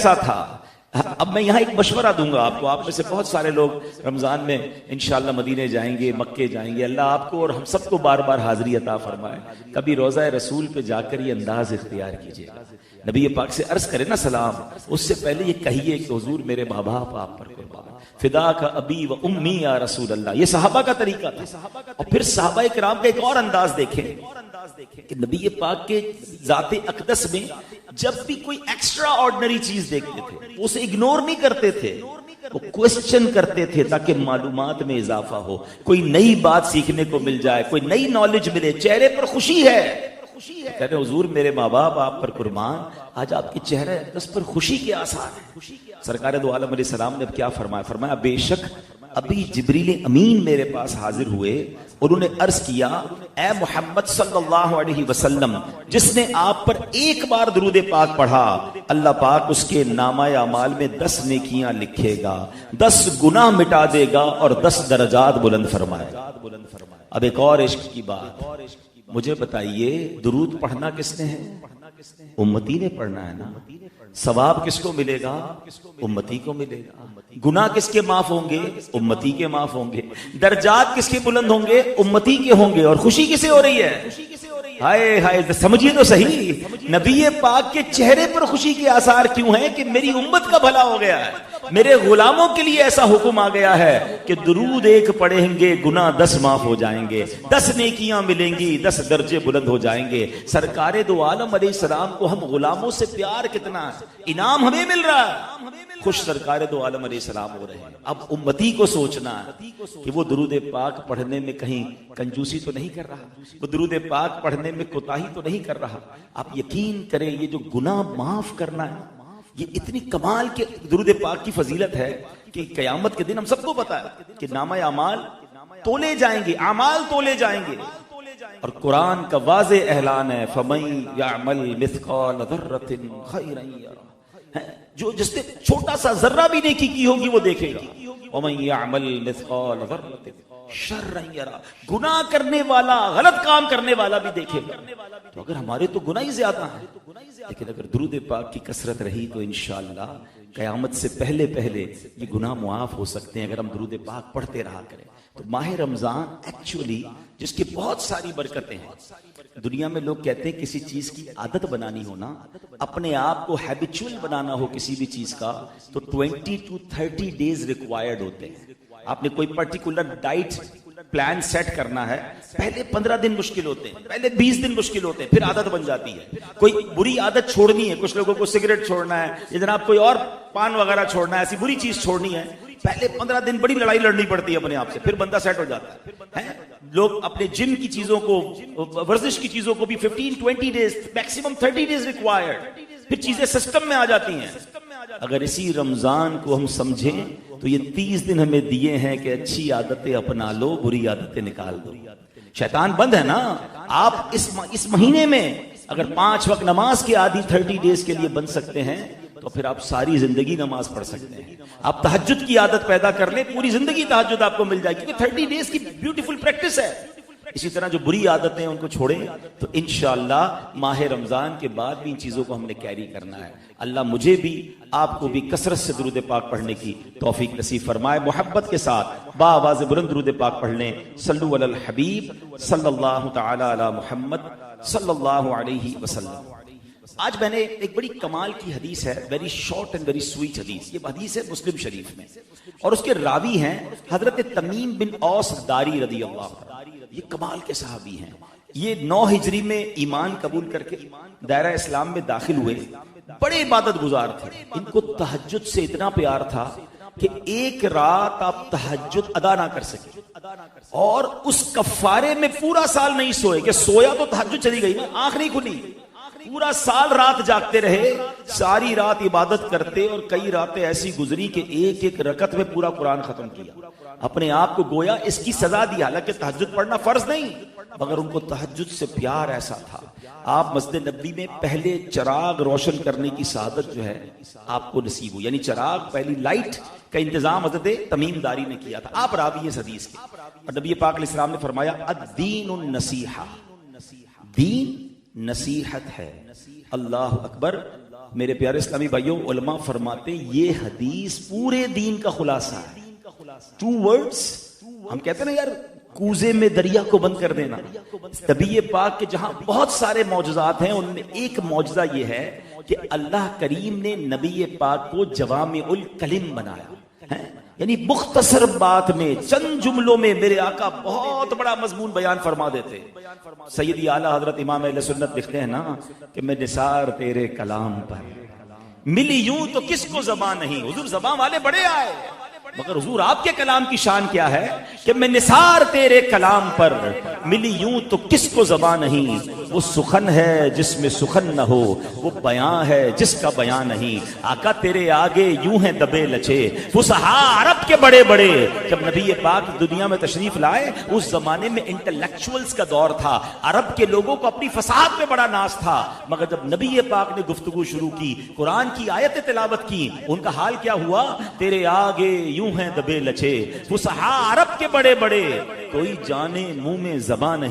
کیسا تھا. اب میں یہاں ایک مشورہ دوں گا آپ کو. آپ میں سے بہت سارے لوگ رمضان میں انشاءاللہ مدینے جائیں گے, مکے جائیں گے. اللہ آپ کو اور ہم سب کو بار بار حاضری عطا فرمائے. کبھی روضہ رسول پہ جا کر یہ انداز اختیار کیجیے گا. نبی پاک سے عرض کرے نا سلام, اس سے پہلے یہ کہیے کہ حضور میرے ماں باپ آپ پر قربان, فدا کا ابی و امی یا رسول اللہ. یہ صحابہ کا طریقہ تھا. اور پھر صحابہ کرام کا ایک اور انداز دیکھیں کہ نبی پاک کے ذات اقدس میں جب بھی کوئی ایکسٹرا آرڈنری چیز دیکھتے تھے اسے اگنور نہیں کرتے تھے, وہ کوسچن کرتے تھے تاکہ معلومات میں اضافہ ہو, کوئی نئی بات سیکھنے کو مل جائے, کوئی نئی نالج ملے. چہرے پر خوشی ہے, کہتے حضور میرے ماں باپ آپ پر قربان, آج آپ کے چہرے اقدس پر خوشی کے آثار ہیں. سرکار دو عالم علیہ السلام نے اب کیا فرمایا؟ فرمایا بے شک ابھی جبریل امین میرے پاس حاضر ہوئے, انہوں نے عرض کیا اے محمد صلی اللہ علیہ وسلم, جس نے آپ پر ایک بار درود پاک پڑھا اللہ پاک اس کے نامہ اعمال میں 10 نیکیاں لکھے گا, 10 گناہ مٹا دے گا اور 10 درجات بلند فرمائے گا. اب ایک اور عشق کی بات, مجھے بتائیے درود پڑھنا کس نے ہے؟ امتی نے پڑھنا ہے نا. ثواب کس کو ملے گا؟ امتی کو ملے گا. گناہ کس کے معاف ہوں گے؟ امتی کے معاف ہوں گے. درجات کس کے بلند ہوں گے؟ امتی کے ہوں گے. اور خوشی کسے ہو رہی ہے؟ ہائے ہائے, سمجھیے تو صحیح, نبی پاک کے چہرے پر خوشی کے آثار کیوں ہیں؟ کہ میری امت کا بھلا ہو گیا ہے, میرے غلاموں کے لیے ایسا حکم آ گیا ہے کہ درود ایک پڑھیں گے گناہ 10 معاف ہو جائیں گے, 10 نیکیاں ملیں گی, 10 درجے بلند ہو جائیں گے. سرکار دو عالم علیہ السلام کو ہم غلاموں سے پیار کتنا ہے, انعام ہمیں مل رہا ہے, خوش سرکار دو عالم علیہ السلام ہو رہے ہیں. اب امتی کو سوچنا ہے کہ وہ درود پاک پڑھنے میں کہیں کنجوسی تو نہیں کر رہا, وہ درود پاک پڑھنے میں کوتاہی تو نہیں کر رہا. آپ یقین کریں یہ جو گناہ معاف کرنا ہے یہ اتنی کمال کے درود پاک کی فضیلت ہے کہ قیامت کے دن ہم سب کو پتا ہے کہ نامہ اعمال تولے جائیں گے, اعمال تولے جائیں گے. اور قرآن کا واضح اعلان ہے فَمَن يَعْمَلْ مِثْقَالَ ذَرَّةٍ خَيْرًا يَرَهُ, جو جس نے چھوٹا سا ذرہ بھی نیکی کی ہوگی وہ دیکھے گا. وَمَن يَعْمَلْ مِثْقَالَ ذَرَّةٍ شَرًّا يَرَهُ, گناہ کرنے والا, غلط کام کرنے والا بھی دیکھے گا. تو اگر ہمارے تو گناہ ہی زیادہ ہیں, لیکن اگر درود پاک کی کثرت رہی تو انشاءاللہ قیامت سے پہلے یہ گناہ معاف ہو سکتے ہیں اگر ہم درود پاک پڑھتے رہا کریں. تو ماہ رمضان ایکچولی جس کی بہت ساری برکتیں ہیں, دنیا میں لوگ کہتے ہیں کسی چیز کی عادت بنانی ہونا, اپنے آپ کو ہیبیچول بنانا ہو کسی بھی چیز کا, تو 20 to 30 days ریکوائرڈ ہوتے ہیں. آپ نے کوئی پرٹیکولر ڈائٹ پلان سیٹ کرنا ہے, پہلے 15 دن مشکل ہوتے ہیں, پہلے 20 دن مشکل ہوتے ہیں, پھر عادت بن جاتی ہے. کوئی بری عادت چھوڑنی ہے, کچھ لوگوں کو سگریٹ چھوڑنا ہے, یا جناب کوئی اور پان وغیرہ چھوڑنا ہے, ایسی بری چیز چھوڑنی ہے, پہلے 15 دن بڑی لڑائی لڑنی پڑتی ہے اپنے آپ سے, پھر بندہ سیٹ ہو جاتا ہے. لوگ اپنے جم کی چیزوں کو, ورزش کی چیزوں کو بھی 15-20 days, میکسیمم 30 days ریکوائرڈ, پھر چیزیں سسٹم میں آ جاتی ہیں. اگر اسی رمضان کو ہم سمجھیں تو یہ 30 دن ہمیں دیے ہیں کہ اچھی عادتیں اپنا لو, بری عادتیں نکال دو. شیطان بند ہے نا. آپ اس مہینے میں اگر 5 وقت نماز کے عادی 30 days کے لیے بن سکتے ہیں تو پھر آپ ساری زندگی نماز پڑھ سکتے ہیں. آپ تہجد کی عادت پیدا کر لیں, پوری زندگی تہجد آپ کو مل جائے گی, کیونکہ 30 days کی بیوٹیفل پریکٹس ہے. اسی طرح جو بری عادتیں ان کو چھوڑیں تو انشاءاللہ ماہ رمضان کے بعد بھی ان چیزوں کو ہم نے کیری کرنا ہے. اللہ مجھے بھی آپ کو بھی کثرت سے درود پاک پڑھنے کی توفیق نصیب فرمائے. محبت کے ساتھ باآواز بلند درود پاک پڑھ لیں. صلو علی الحبیب صلی اللہ تعالی علی محمد صلی اللہ علیہ وسلم. آج میں نے ایک بڑی کمال کی حدیث ہے, very short and very sweet حدیث. یہ حدیث ہے مسلم شریف میں, اور اس کے راوی ہیں حضرت تمیم بن اوس داری رضی اللہ عنہ. یہ کمال کے صحابی ہیں. یہ 9 ہجری میں ایمان قبول کر کے دائرہ اسلام میں داخل ہوئے. بڑے عبادت گزار تھے. ان کو تہجد سے اتنا پیار تھا کہ ایک رات آپ تہجد ادا نہ کر سکے, اور اس کفارے میں پورا سال نہیں سوئے. کہ سویا تو تہجد چلی گئی نا, آنکھ نہیں کھلی, پورا سال رات جاگتے رہے, ساری رات عبادت کرتے, اور کئی راتیں ایسی گزری کہ ایک ایک رکعت میں پورا قرآن ختم کیا. اپنے آپ کو گویا اس کی سزا دی, حالانکہ تہجد پڑھنا فرض نہیں, مگر ان کو تہجد سے پیار ایسا تھا. آپ مسجد نبوی میں پہلے چراغ روشن کرنے کی سعادت جو ہے آپ کو نصیب ہو, یعنی چراغ پہلی لائٹ کا انتظام حضرت تمیم داری نے کیا تھا. آپ راوی اس حدیث کے, اور نبی پاک علیہ السلام نے فرمایا الدین النصیحہ, دین نصیحت ہے. اللہ اکبر. میرے پیارے اسلامی بھائیوں، علماء فرماتے ہیں یہ حدیث پورے دین کا خلاصہ ہے. 2 words. ہم کہتے ہیں نا یار کوزے میں دریا کو بند کر دینا. نبی پاک کے جہاں بہت سارے معجزات ہیں، ان میں ایک معجزہ یہ ہے کہ اللہ کریم نے نبی پاک کو جوامع الکلم بنایا ہے. یعنی مختصر بات میں چند جملوں میں میرے آقا بہت بڑا مضمون بیان فرما دیتے. سیدی اعلیٰ حضرت امام اہل سنت لکھتے ہیں نا کہ میں نثار تیرے کلام پر ملی یوں تو کس کو زبان نہیں. حضور زبان والے بڑے آئے، مگر حضور آپ کے کلام کی شان کیا ہے کہ میں نثار تیرے کلام پر ملی یوں تو کس کو زبان نہیں. وہ سخن ہے جس میں سخن نہ ہو، وہ بیان ہے جس کا بیان نہیں. آقا تیرے آگے یوں ہیں دبے لچے فصحاء عرب کے بڑے بڑے. جب نبی پاک دنیا میں تشریف لائے اس زمانے میں انٹلیکچوئلز کا دور تھا، عرب کے لوگوں کو اپنی فصاحت میں بڑا ناز تھا. مگر جب نبی پاک نے گفتگو شروع کی، قرآن کی آیت تلاوت کی، ان کا حال کیا ہوا؟ تیرے آگے یوں ہیں دبے لچے فصحاء عرب کے بڑے بڑے. کوئی جانے منہ میں زبان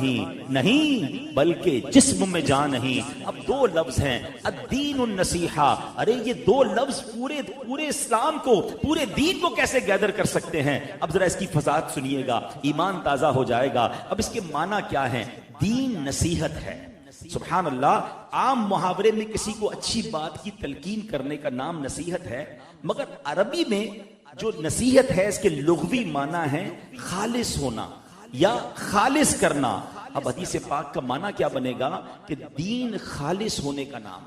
نہیں بلکہ جسم میں جان نہیں. اب 2 لفظ ہیں الدین النصیحہ. ارے یہ 2 لفظ پورے اسلام کو، پورے دین کو کیسے گیدر کر سکتے ہیں؟ اب ذرا اس کی فضاحت سنیے گا، ایمان تازہ ہو جائے گا. اب اس کے معنی کیا ہیں؟ دین نصیحت ہے. سبحان اللہ. عام محاورے میں کسی کو اچھی بات کی تلقین کرنے کا نام نصیحت ہے، مگر عربی میں جو نصیحت ہے اس کے لغوی معنی ہے خالص ہونا یا خالص کرنا. اب حدیث پاک کا معنی کیا بنے گا کہ دین خالص ہونے کا نام.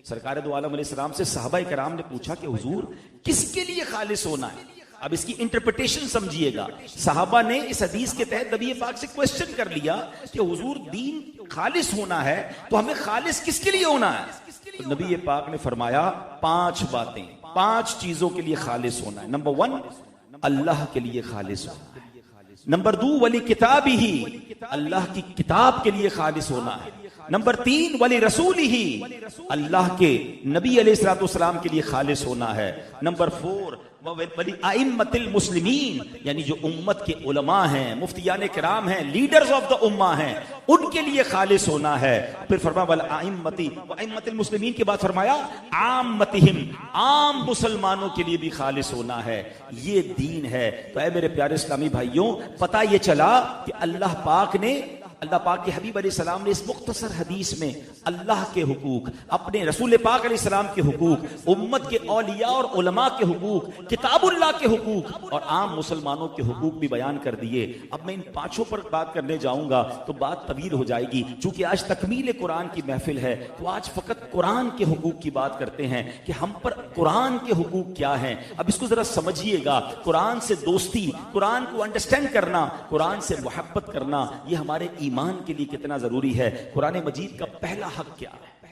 سرکار دو عالم علیہ السلام سے صحابہ کرام نے پوچھا کہ حضور کس کے لیے خالص ہونا ہے؟ اب اس کی انٹرپریٹیشن سمجھیے گا. صحابہ نے اس حدیث کے تحت نبی پاک سے کوسچن کر لیا کہ حضور دین خالص ہونا ہے تو ہمیں خالص کس کے لیے ہونا ہے؟ تو نبی پاک نے فرمایا 5 باتیں، 5 چیزوں کے لیے خالص ہونا ہے. نمبر 1 اللہ کے لیے خالص ہونا ہے. نمبر 2 ولی کتابی ہی، اللہ کی کتاب کے لیے خالص ہونا ہے. نمبر 3 ولی رسول ہی، اللہ کے نبی علیہ الصلوۃ والسلام کے لیے خالص ہونا ہے. نمبر 4 ولی ائمۃ المسلمین، یعنی جو امت کے علماء ہیں، مفتیان کرام ہیں، لیڈرز آف دا امہ ہیں، ان کے لیے خالص ہونا ہے. پھر فرمایا وائمۃ المسلمین کے بعد فرمایا عامتہم، عام مسلمانوں کے لیے بھی خالص ہونا ہے. یہ دین ہے. تو اے میرے پیارے اسلامی بھائیوں، پتہ یہ چلا کہ اللہ پاک کے حبیب علیہ السلام نے اس مختصر حدیث میں اللہ کے حقوق، اپنے رسول پاک علیہ السلام کے حقوق، امت کے اولیاء اور علماء کے حقوق، کتاب اللہ کے حقوق اور عام مسلمانوں کے حقوق بھی بیان کر دیے. اب میں ان 5 پر بات کرنے جاؤں گا تو بات طویل ہو جائے گی. چونکہ آج تکمیل قرآن کی محفل ہے تو آج فقط قرآن کے حقوق کی بات کرتے ہیں کہ ہم پر قرآن کے حقوق کیا ہیں. اب اس کو ذرا سمجھیے گا. قرآن سے دوستی، قرآن کو انڈرسٹینڈ کرنا، قرآن سے محبت کرنا، یہ ہمارے ایمان کے لیے کتنا ضروری ہے. قرآن مجید کا پہلا حق کیا ہے؟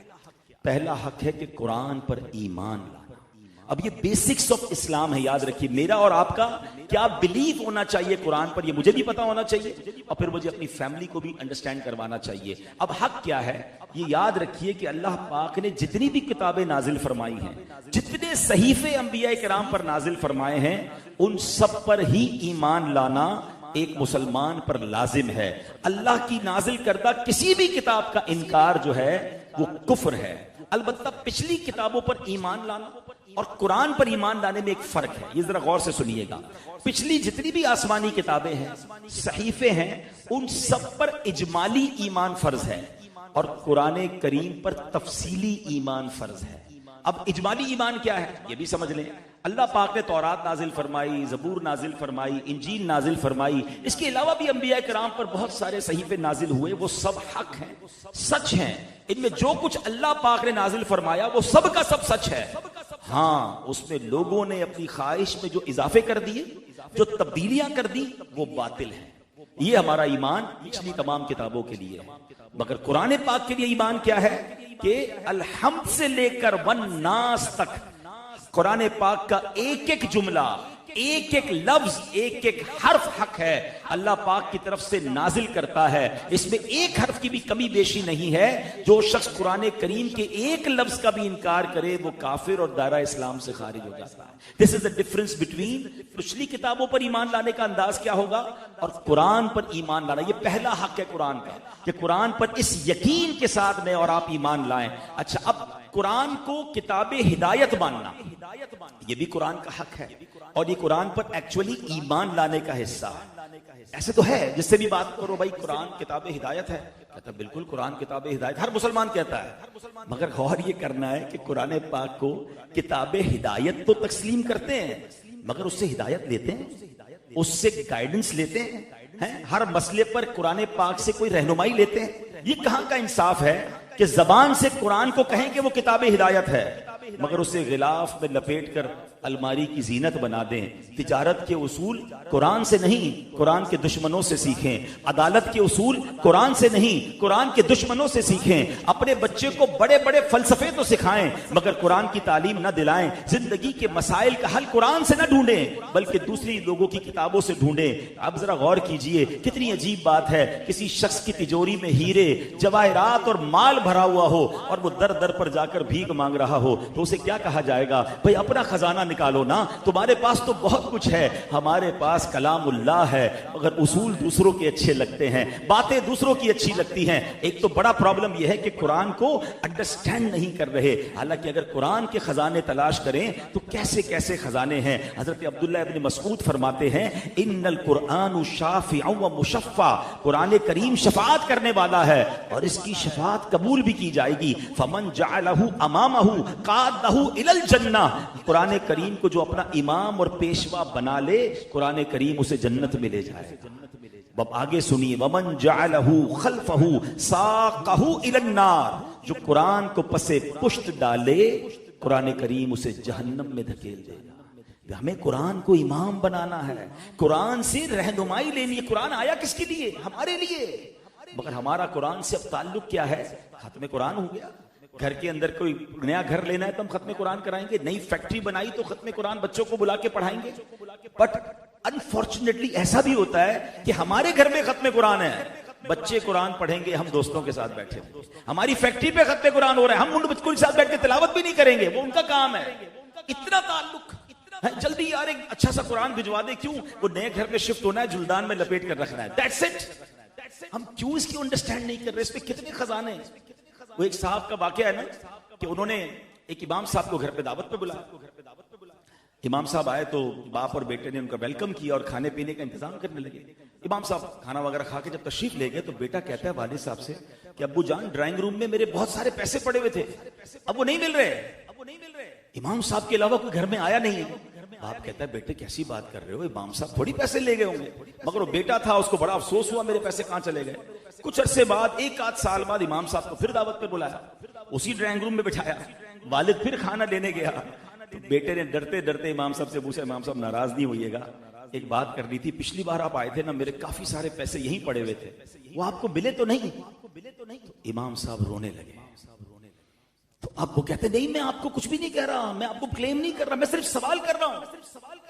پہلا حق ہے کہ قرآن پر ایمان لانا. اب یہ بیسکس آف اسلام ہے، یاد رکھیے. میرا اور آپ کا کیا بلیف ہونا چاہیے قرآن پر، یہ مجھے بھی پتا ہونا چاہیے اور پھر مجھے اپنی فیملی کو بھی انڈرسٹینڈ کروانا چاہیے. اب حق کیا ہے یہ یاد رکھیے کہ اللہ پاک نے جتنی بھی کتابیں نازل فرمائی ہیں، جتنے صحیفے انبیاء کرام پر نازل فرمائے ہیں، ان سب پر ہی ایمان لانا ایک مسلمان پر لازم ہے. اللہ کی نازل کردہ کسی بھی کتاب کا انکار جو ہے وہ کفر ہے. البتہ پچھلی کتابوں پر ایمان لانا اور قرآن پر ایمان لانے میں ایک فرق ہے. یہ ذرا غور سے سنیے گا. پچھلی جتنی بھی آسمانی کتابیں ہیں، صحیفے ہیں، ان سب پر اجمالی ایمان فرض ہے اور قرآن کریم پر تفصیلی ایمان فرض ہے. اب اجمالی ایمان کیا ہے یہ بھی سمجھ لیں. اللہ پاک نے تورات نازل فرمائی، زبور نازل فرمائی، انجیل نازل فرمائی. اس کے علاوہ بھی انبیاء کرام پر بہت سارے صحیفے نازل ہوئے. وہ سب حق ہیں، سچ ہیں. ان میں جو کچھ اللہ پاک نے نازل فرمایا وہ سب کا سب سچ ہے. ہاں، اس میں لوگوں نے اپنی خواہش میں جو اضافے کر دیے، جو تبدیلیاں کر دی، وہ باطل ہیں. یہ ہمارا ایمان پچھلی تمام کتابوں کے لیے ہے. مگر قرآن پاک کے لیے ایمان کیا ہے کہ الحمد سے لے کر والناس تک قرآن پاک کا ایک ایک جملہ، ایک ایک لفظ، ایک ایک حرف حق ہے. اللہ پاک کی طرف سے نازل کرتا ہے. اس میں ایک حرف کی بھی کمی بیشی نہیں ہے. جو شخص قرآن کریم کے ایک لفظ کا بھی انکار کرے وہ کافر اور دائرہ اسلام سے خارج ہو جاتا ہے. دس از دا ڈفرنس بٹوین پچھلی کتابوں پر ایمان لانے کا انداز کیا ہوگا اور قرآن پر ایمان لانا. یہ پہلا حق ہے قرآن کا کہ قرآن پر اس یقین کے ساتھ میں اور آپ ایمان لائیں. اچھا، اب قرآن کو کتاب ہدایت ماننا یہ بھی قرآن کا حق ہے، اور یہ قرآن پر ایکچولی ایمان لانے کا حصہ ہے۔ ایسے تو ہے جس سے بھی بات کرو بھائی قرآن کتاب ہدایت ہے، کہتا بالکل قرآن کتاب ہدایت، ہر مسلمان کہتا ہے، مگر غور یہ کرنا ہے کہ قرآن پاک کو کتاب ہدایت تو تسلیم کرتے ہیں مگر اس سے ہدایت لیتے ہیں، اس سے گائیڈنس لیتے ہیں، ہر مسئلے پر قرآن پاک سے کوئی رہنمائی لیتے ہیں؟ یہ کہاں کا انصاف ہے کہ زبان سے قرآن کو کہیں کہ وہ کتاب ہدایت ہے مگر اسے غلاف میں لپیٹ کر الماری کی زینت بنا دیں۔ تجارت کے اصول قرآن سے نہیں قرآن کے دشمنوں سے سیکھیں، عدالت کے اصول قرآن سے نہیں قرآن کے دشمنوں سے سیکھیں، اپنے بچے کو بڑے بڑے فلسفے تو سکھائیں مگر قرآن کی تعلیم نہ دلائیں، زندگی کے مسائل کا حل قرآن سے نہ ڈھونڈیں بلکہ دوسری لوگوں کی کتابوں سے ڈھونڈیں۔ اب ذرا غور کیجئے کتنی عجیب بات ہے، کسی شخص کی تجوری میں ہیرے جواہرات اور مال بھرا ہوا ہو اور وہ در در پر جا کر بھیک مانگ رہا ہو تو اسے کیا کہا جائے گا؟ بھئی اپنا خزانہ نکالو نا، تمہارے پاس تو بہت کچھ ہے، ہمارے پاس کلام اللہ ہے مگر اصول دوسروں کے اچھے لگتے ہیں، باتیں دوسروں کی اچھی لگتی ہیں۔ ایک تو بڑا پرابلم یہ ہے کہ قرآن کو انڈرسٹینڈ نہیں کر رہے، حالانکہ اگر قرآن کے خزانے تلاش کریں تو کیسے کیسے خزانے ہیں۔ حضرت عبداللہ ابن مسعود فرماتے ہیں ان القرآن شافع و مشفع، قرآن کریم شفاعت کرنے والا ہے اور اس کی شفاعت قبول بھی کی جائے گی۔ فمن جعلہ امامہ قادہ الی الجنہ، قرآن کریم کو جو اپنا امام اور پیشوا بنا لے قرآن کریم اسے جنت میں لے جائے گا۔ اب آگے سنیے ومن جعلہ خلفہ ساقہ الی النار، جو قرآن کو پسے پشت ڈالے قرآن کریم اسے جہنم میں دھکیل دے گا۔ ہمیں قرآن کو امام بنانا ہے، قرآن سے رہنمائی لینی ہے۔ قرآن آیا کس کے لیے؟ ہمارے لیے، مگر ہمارا قرآن سے اب تعلق کیا ہے؟ ختم قرآن ہو گیا، گھر کے اندر کوئی نیا گھر لینا ہے تو ہم ختم قرآن کرائیں گے، نئی فیکٹری بنائی تو ختم قرآن بچوں کو بلا کے پڑھائیں گے۔ بٹ انفارچونیٹلی ایسا بھی ہوتا ہے کہ ہمارے گھر میں ختم قرآن ہے، بچے قرآن پڑھیں گے، ہم دوستوں کے ساتھ بیٹھے ہیں، ہماری فیکٹری پہ ختم قرآن ہو رہا ہے، ہم ان بچوں کے ساتھ بیٹھ کے تلاوت بھی نہیں کریں گے، وہ ان کا کام ہے۔ اتنا تعلق، جلدی یار ایک اچھا سا قرآن بھجوا دے، کیوں؟ وہ نئے گھر میں شفٹ ہونا ہے، جلدان میں لپیٹ کر رکھنا ہے، دیٹس اٹ۔ ہم کیوں اس کی انڈرسٹینڈ نہیں کر رہے؟ اس پہ کتنے خزانے ہیں۔ وہ ایک صاحب کا واقعہ ہے نا کہ انہوں نے ایک امام صاحب کو گھر پہ دعوت پہ بلایا، امام صاحب آئے تو باپ اور بیٹے نے ان کا ویلکم کیا اور کھانے پینے کا انتظام کرنے لگے۔ امام صاحب کھانا وغیرہ کھا کے جب تشریف لے گئے تو بیٹا کہتا ہے والد صاحب سے کہ ابو جان ڈرائنگ روم میں میرے بہت سارے پیسے پڑے ہوئے تھے، اب وہ نہیں مل رہے، امام صاحب کے علاوہ کوئی گھر میں آیا نہیں ہے۔ باپ کہتا ہے بیٹے کیسی بات کر رہے ہو، امام صاحب تھوڑی پیسے لے گئے ہوں گے، مگر وہ بیٹا تھا، اس کو بڑا افسوس ہوا میرے پیسے کہاں چلے گئے۔ کچھ عرصے بعد، ایک آدھ سال بعد، امام صاحب کو پھر دعوت پہ بلایا، اسی ڈرائنگ روم میں بٹھایا، والد پھر کھانا لینے گیا تو بیٹے نے ڈرتے ڈرتے امام صاحب سے پوچھا امام صاحب ناراض نہیں ہوئیے گا، ایک بات کرنی تھی، پچھلی بار آپ آئے تھے نا میرے کافی سارے پیسے یہیں پڑے ہوئے تھے، وہ آپ کو ملے تو نہیں؟ امام صاحب رونے لگے۔ تو اب وہ کہتے نہیں میں آپ کو کچھ بھی نہیں کہہ رہا، میں آپ کو کلیم نہیں کر رہا، میں صرف سوال کر رہا ہوں،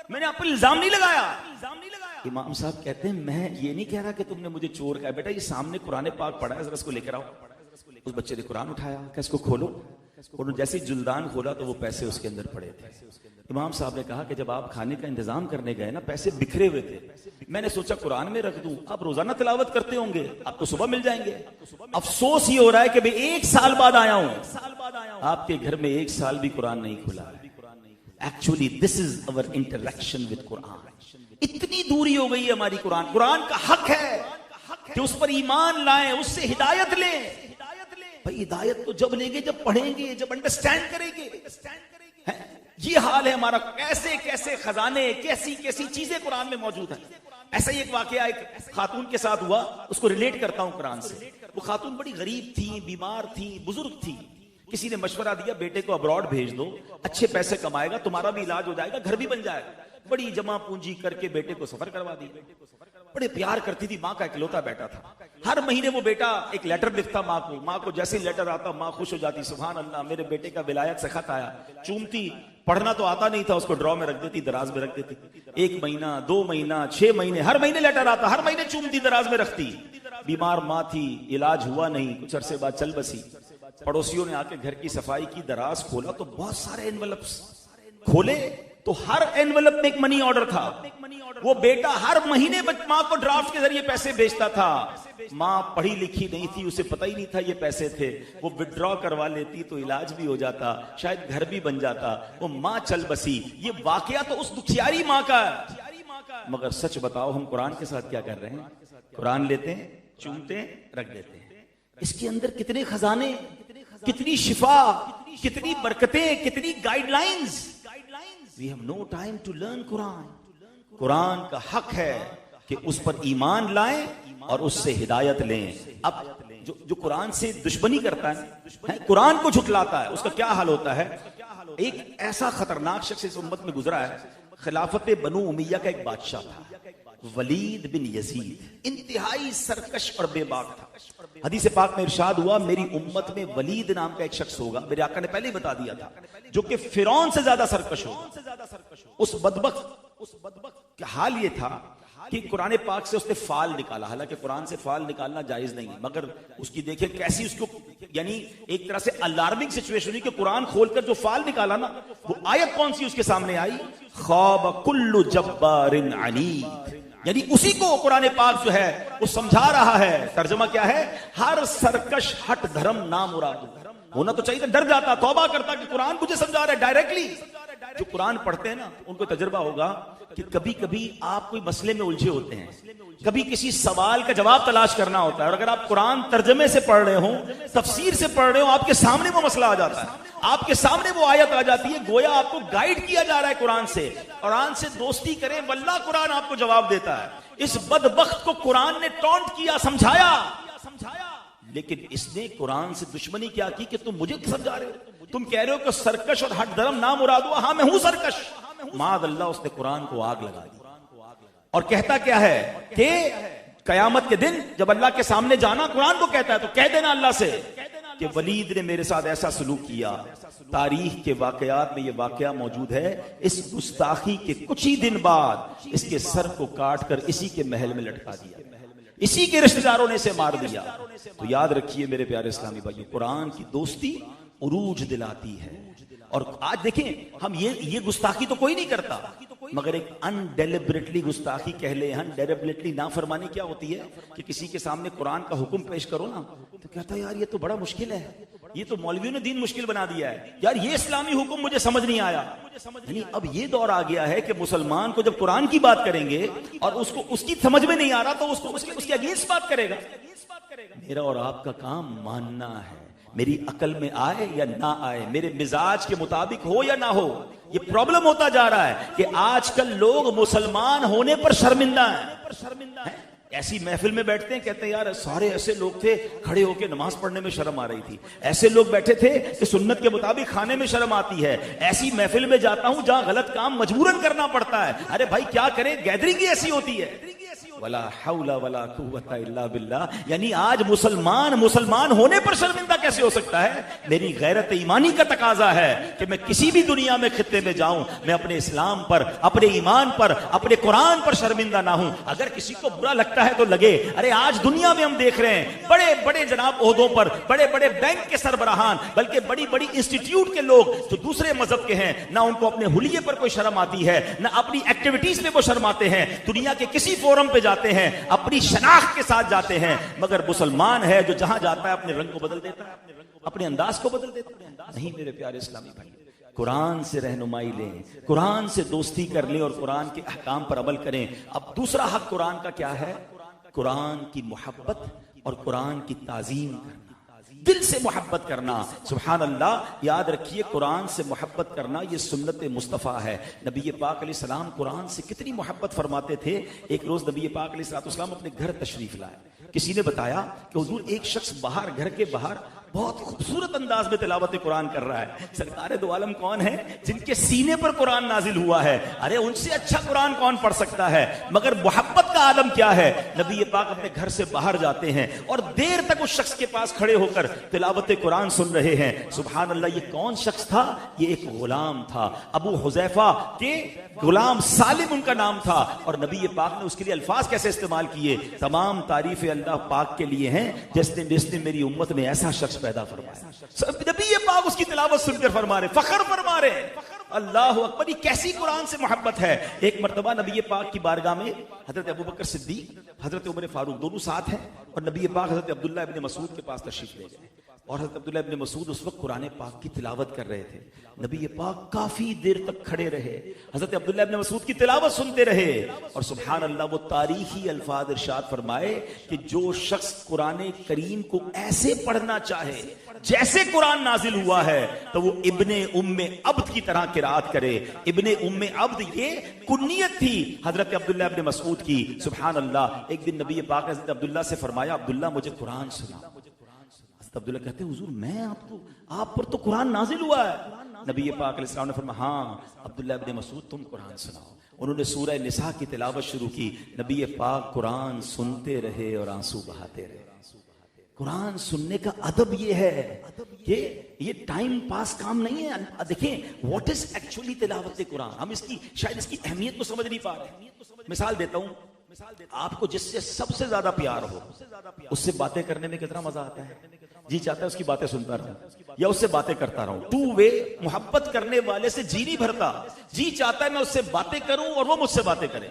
میں نے آپ پر الزام نہیں لگایا۔ امام صاحب کہتے ہیں میں یہ نہیں کہہ رہا کہ تم نے مجھے چور کہا، بیٹا یہ سامنے قرآن پاک پڑھا ہے، ذرا اس کو لے کر آؤ۔ اس بچے نے قرآن اٹھایا کہ اس کو کھولو، اور جیسے جلدان کھولا تو وہ پیسے اس کے اندر پڑے تھے۔ امام صاحب نے کہا کہ جب آپ کھانے کا انتظام کرنے گئے نا پیسے بکھرے ہوئے تھے، میں نے سوچا قرآن میں رکھ دوں، آپ روزانہ تلاوت کرتے ہوں گے، آپ کو صبح مل جائیں گے۔ افسوس یہ ہو رہا ہے کہ میں 1 سال بعد آیا ہوں، آپ کے گھر میں 1 سال بھی قرآن نہیں کھلا ہے۔ Actually this is over interaction with Quran. اتنی دوری ہو گئی ہے ہماری قرآن کا حق ہے کہ اس پر ایمان لائیں، اس سے ہدایت لیں۔ بھائی ہدایت تو جب لیں گے جب پڑھیں گے، جب انڈرسٹینڈ کریں گے۔ یہ حال ہے ہمارا، کیسے کیسے خزانے، کیسی کیسی چیزیں قرآن میں موجود ہیں۔ ایسا ہی ایک واقعہ ایک خاتون کے ساتھ ہوا، اس کو ریلیٹ کرتا ہوں قرآن سے۔ وہ خاتون بڑی غریب تھی، بیمار تھی، بزرگ تھی، کسی نے مشورہ دیا بیٹے کو ابراڈ بھیج دو، اچھے پیسے کمائے گا، تمہارا بھی علاج ہو جائے گا، گھر بھی بن جائے گا۔ بڑی جمع پونجی کر کے بیٹے کو سفر کروا دی۔ بڑے پیار کرتی تھی، ماں کا اکلوتا بیٹا تھا، ہر مہینے وہ بیٹا ایک لیٹر لکھتا ماں کو جیسے لیٹر آتا ماں خوش ہو جاتی، سبحان اللہ میرے بیٹے کا ولایت سے خط آیا، چومتی، پڑھنا تو آتا نہیں تھا، اس کو ڈرا میں رکھ دیتی، دراز میں رکھ دیتی، 1 مہینہ 2 مہینہ 6 مہینے، ہر مہینے لیٹر آتا، ہر مہینے چومتی، دراز میں رکھتی۔ بیمار ماں تھی، علاج ہوا نہیں، کچھ عرصے بعد چل بسی۔ پڑوسیوں نے آ کے گھر کی صفائی کی، دراز کھولا تو بہت سارے انویلپس، کھولے تو ہر اینولپ میں ایک منی آرڈر تھا. وہ بیٹا ہر مہینے ماں کو ڈرافٹ کے ذریعے پیسے بھیجتا تھا. ماں پڑھی لکھی نہیں تھی, اسے پتہ ہی نہیں تھا یہ پیسے تھے. وہ وڈرا کروا لیتی تو علاج بھی ہو جاتا, شاید گھر بھی بن جاتا. وہ ماں چل بسی. یہ واقعہ تو اس دکھیاری ماں کا ہے. مگر سچ بتاؤ ہم قرآن کے ساتھ کیا کر رہے ہیں؟ قرآن لیتے ہیں, چومتے ہیں, رکھ دیتے ہیں. اس کے اندر کتنے خزانے, کتنی شفا, کتنی برکتیں, کتنی guide lines. We have no time to learn قرآن. قرآن کا حق ہے کہ اس پر ایمان لائیں اور اس سے ہدایت لیں. اب جو قرآن سے دشمنی کرتا ہے, قرآن کو جھٹلاتا ہے, اس کا کیا حال ہوتا ہے؟ ایک ایسا خطرناک شخص اس امت میں گزرا ہے. خلافت بنو امیہ کا ایک بادشاہ تھا, ولید بن یزید. انتہائی سرکش اور بے باک تھا. حدیث پاک میں ارشاد ہوا میری امت میں ولید نام کا ایک شخص ہوگا, میرے آقا نے پہلے ہی بتا دیا تھا, جو کہ فرعون سے زیادہ سرکش ہوگا. اس بدبخت کا حال یہ تھا کہ قرآن پاک سے اس نے فال نکالا. حالانکہ قرآن سے فال نکالنا جائز نہیں ہے, مگر اس کی دیکھیں کیسی اس کو, یعنی ایک طرح سے الارمنگ سچویشن ہوئی کہ قرآن کھول کر جو فال نکالا نا, وہ آیت کون سی اس کے سامنے آئی؟ خواب کل جبار عنید. یعنی اسی کو قرآن پاک جو ہے وہ سمجھا رہا ہے. ترجمہ کیا ہے؟ ہر سرکش ہٹ دھرم نامراد. ہونا تو چاہیے, ڈر جاتا, توبہ کرتا کہ قرآن مجھے سمجھا رہا ہے ڈائریکٹلی. جو قرآن پڑھتے ہیں نا ان کو تجربہ ہوگا کہ کبھی کبھی آپ کوئی مسئلے میں الجھے ہوتے ہیں, کبھی کسی سوال کا جواب تلاش کرنا ہوتا ہے, اور اگر آپ قرآن ترجمے سے پڑھ رہے ہوں, تفسیر سے پڑھ رہے ہوں, آپ کے سامنے وہ مسئلہ آ جاتا ہے, آپ کے سامنے وہ آیت آ جاتی ہے, گویا آپ کو گائیڈ کیا جا رہا ہے قرآن سے. قرآن سے دوستی کریں, واللہ قرآن آپ کو جواب دیتا ہے. اس بدبخت کو قرآن نے ٹونٹ کیا, سمجھایا, لیکن اس نے قرآن سے دشمنی کیا کی کہ تم مجھے سمجھا رہے ہو, تم کہہ رہے ہو کہ سرکش اور ہٹ دھرم نامراد ہوا. ہاں میں ہوں سرکش. معاذ اللہ, اس نے قرآن کو آگ لگا دی. اور کہتا کیا ہے کہ قیامت کے دن جب اللہ کے سامنے جانا, قرآن کو کہتا ہے تو کہہ دینا اللہ سے کہ ولید نے میرے ساتھ ایسا سلوک کیا. تاریخ کے واقعات میں یہ واقعہ موجود ہے. اس گستاخی کے کچھ ہی دن بعد اس کے سر کو کاٹ کر اسی کے محل میں لٹکا دیا, اسی کے رشتہ داروں نے اسے مار دیا. تو یاد رکھیے میرے پیارے اسلامی بھائیو, قرآن کی دوستی عروج دلاتی ہے. اور آج دیکھیں ہم یہ گستاخی تو کوئی نہیں کرتا, مگر ایک انڈیلیبریٹلی گستاخی کہہ لیں, انڈیلیبریٹلی نافرمانی کیا ہوتی ہے کہ کسی کے سامنے قرآن کا حکم پیش کرو نا تو کہتا ہے یار یہ تو بڑا مشکل ہے, یہ تو مولویوں نے دین مشکل بنا دیا ہے, یار یہ اسلامی حکم مجھے سمجھ نہیں آیا. یعنی اب یہ دور آ گیا ہے کہ مسلمان کو جب قرآن کی بات کریں گے اور اس کو اس کی سمجھ میں نہیں آ رہا تو اس کے اگینسٹ بات کرے گا. میرا اور آپ کا کام ماننا ہے, میری عقل میں آئے یا نہ آئے, میرے مزاج کے مطابق ہو یا نہ ہو. یہ پرابلم ہوتا جا رہا ہے کہ آج کل لوگ مسلمان ہونے پر شرمندہ ہیں. ایسی محفل میں بیٹھتے ہیں, کہتے ہیں یار سارے ایسے لوگ تھے کھڑے ہو کے نماز پڑھنے میں شرم آ رہی تھی, ایسے لوگ بیٹھے تھے کہ سنت کے مطابق کھانے میں شرم آتی ہے, ایسی محفل میں جاتا ہوں جہاں غلط کام مجبوراً کرنا پڑتا ہے. ارے بھائی کیا کریں, گیدرنگ ہی ایسی ہوتی ہے. ولا حول ولا قوت الا باللہ. یعنی آج مسلمان ہونے پر شرمندہ کیسے ہو سکتا ہے؟ میری غیرت ایمانی کا تقاضا ہے کہ میں کسی بھی دنیا میں خطے میں جاؤں, میں اپنے اسلام پر, اپنے ایمان پر, اپنے قرآن پر شرمندہ نہ ہوں. اگر کسی کو برا لگتا ہے تو لگے. ارے آج دنیا میں ہم دیکھ رہے ہیں بڑے بڑے جناب عہدوں پر, بڑے بڑے بینک کے سربراہان, بلکہ بڑی بڑی انسٹیٹیوٹ کے لوگ جو دوسرے مذہب کے ہیں, نہ ان کو اپنے حلیے پر کوئی شرم آتی ہے, نہ اپنی ایکٹیویٹیز میں وہ شرماتے ہیں. دنیا کے کسی فورم پہ جاتے ہیں, اپنی شناخت کے ساتھ جاتے ہیں, مگر مسلمان ہے جو جہاں جاتا ہے اپنے رنگ کو بدل دیتا ہے, اپنے انداز کو بدل دیتا ہے. نہیں میرے پیارے اسلامی بھائی, قرآن سے رہنمائی لیں, قرآن سے دوستی کر لیں اور قرآن کے احکام پر عمل کریں. اب دوسرا حق قرآن کا کیا ہے؟ قرآن کی محبت اور قرآن کی تعظیم کرنا, دل سے محبت کرنا. سبحان اللہ, یاد رکھیے قرآن سے محبت کرنا یہ سنت مصطفیٰ ہے. نبی پاک علیہ السلام قرآن سے کتنی محبت فرماتے تھے. ایک روز نبی پاک علیہ السلام اپنے گھر تشریف لائے. کسی نے بتایا کہ حضور ایک شخص باہر, گھر کے باہر بہت خوبصورت انداز میں تلاوت قرآن کر رہا ہے. سرکار دو عالم کون ہے؟ جن کے سینے پر قرآن نازل ہوا ہے. ارے ان سے اچھا قرآن کون پڑھ سکتا ہے؟ مگر محبت کا عالم کیا ہے. نبی پاک اپنے گھر سے باہر جاتے ہیں اور دیر تک اس شخص کے پاس کھڑے ہو کر تلاوت قرآن سن رہے ہیں. سبحان اللہ, یہ کون شخص تھا؟ یہ ایک غلام تھا, ابو حذیفہ کے غلام سالم ان کا نام تھا. اور نبی پاک نے اس کے لیے الفاظ کیسے استعمال کیے؟ تمام تعریف اللہ پاک کے لیے ہیں جس نے میری امت میں ایسا شخص پیدا فرمایا. نبی پاک اس کی تلاوت سن کر فرما رہے, فخر فرما رہے. اللہ اکبر، یہ کیسی قرآن سے محبت ہے. ایک مرتبہ نبی پاک کی بارگاہ میں حضرت ابوبکر صدیق، حضرت عمر فاروق دونوں ساتھ ہیں، اور نبی پاک حضرت عبداللہ ابن مسعود کے پاس تشریف لے گئے، اور حضرت عبداللہ ابن مسعود اس وقت قرآن پاک کی تلاوت کر رہے تھے. نبی پاک کافی دیر تک کھڑے رہے، حضرت عبداللہ ابن مسعود کی تلاوت سنتے رہے، اور سبحان اللہ وہ تاریخی الفاظ ارشاد فرمائے کہ جو شخص قرآن کریم کو ایسے پڑھنا چاہے جیسے قرآن نازل ہوا ہے تو وہ ابن ام عبد کی طرح قرات کرے. ابن ام عبد یہ کنیت تھی حضرت عبداللہ ابن مسعود کی. سبحان اللہ. ایک دن نبی پاک نے حضرت عبداللہ سے فرمایا عبداللہ مجھے قرآن سنا. حضرت عبداللہ کہتے ہیں حضور میں آپ پر تو قرآن نازل ہوا ہے. نبی پاک علیہ السلام نے فرمایا ہاں عبداللہ ابن مسعود تم قرآن سناؤ. انہوں نے سورہ نساء کی تلاوت شروع کی. نبی پاک قرآن سنتے رہے اور آنسو بہاتے رہے. قرآن سننے کا ادب یہ ہے کہ یہ ٹائم پاس کام نہیں ہے. دیکھیں واٹ از ایکچولی تلاوت قرآن. ہم شاید اس کی اہمیت کو سمجھ نہیں پا رہے. مثال دیتا ہوں، آپ کو جس سے سب سے زیادہ پیار ہو اس سے باتیں کرنے میں کتنا مزہ آتا ہے. جی چاہتا ہے اس کی باتیں سنتا رہوں یا اس سے باتیں کرتا رہوں. ٹو وے. محبت کرنے والے سے جی نہیں بھرتا. جی چاہتا ہے میں اس سے باتیں کروں اور وہ مجھ سے باتیں کرے.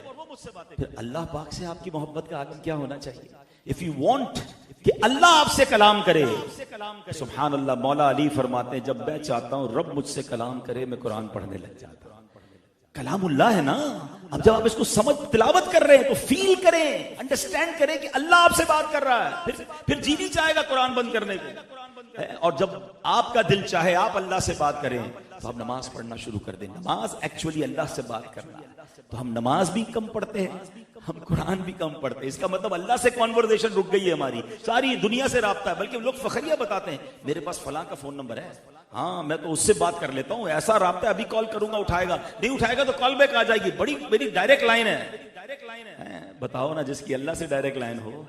پھر اللہ پاک سے آپ کی محبت کا عالم کیا ہونا چاہیے. اف یو وانٹ کہ اللہ آپ سے کلام کرے، سبحان اللہ. مولا علی فرماتے ہیں جب میں چاہتا ہوں رب مجھ سے کلام کرے میں قرآن پڑھنے لگ جاتا ہوں. کلام اللہ ہے نا. اب جب آپ اس کو سمجھ تلاوت کر رہے ہیں تو فیل کریں، انڈرسٹینڈ کریں کہ اللہ آپ سے بات کر رہا ہے. پھر جی نہیں چاہے گا قرآن بند کرنے کو. اور جب آپ کا دل چاہے آپ اللہ سے بات کریں تو آپ نماز پڑھنا شروع کر دیں. نماز ایکچولی اللہ سے بات کرنا ہے. تو ہم نماز بھی کم پڑھتے ہیں، ہم قرآن بھی کم پڑھتے ہیں. اس کا مطلب اللہ سے کانورزیشن رک گئی ہے ہماری. ساری دنیا سے رابطہ ہے. بلکہ لوگ فخریہ بتاتے ہیں میرے پاس فلاں کا فون نمبر ہے، ہاں میں تو اس سے بات کر لیتا ہوں. ایسا رابطہ ہے ابھی کال کروں گا اٹھائے گا، نہیں اٹھائے گا تو کال بیک آ جائے گی. بڑی میری ڈائریکٹ لائن ہے. بتاؤ نا جس کی اللہ سے ڈائریکٹ لائن ہو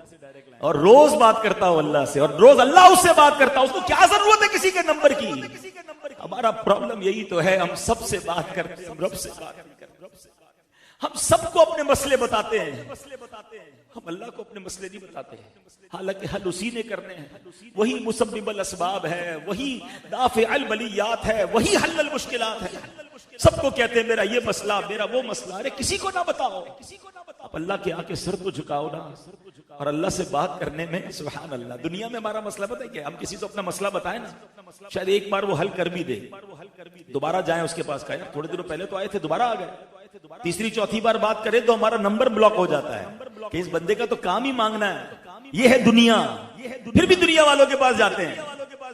اور روز بات کرتا ہو اللہ سے اور روز اللہ اس سے بات کرتا ہو، اس کو کیا ضرورت ہے کسی کے نمبر کی. ہمارا پرابلم یہی تو ہے، ہم سب سے بات کرتے ہیں، رب سے بات کرتے ہیں. ہم سب کو اپنے مسئلے بتاتے ہیں، ہم اللہ کو اپنے مسئلے نہیں بتاتے ہیں. حالانکہ حل اسی نے کرنے ہیں. وہی مسبب الاسباب ہے، وہی دافع البلیات ہے، وہی حل المشکلات ہے. سب کو کہتے ہیں میرا یہ مسئلہ، میرا وہ مسئلہ. ارے کسی کو نہ بتاؤ، آپ اللہ کے آ کے سر تو جھکاؤ نا. اور اللہ سے بات کرنے میں سبحان اللہ. دنیا میں ہمارا مسئلہ پتہ ہے کیا؟ ہم کسی کو اپنا مسئلہ بتائیں نا، شاید ایک بار وہ حل کر بھی دے، دوبارہ جائیں اس کے پاس کہا یار تھوڑے دنوں پہلے تو آئے تھے دوبارہ آ گئے. تیسری چوتھی بار بات کرے تو ہمارا نمبر بلاک ہو جاتا ہے کہ اس بندے کا تو کام ہی مانگنا ہے. یہ ہے دنیا. پھر بھی دنیا والوں کے پاس جاتے ہیں.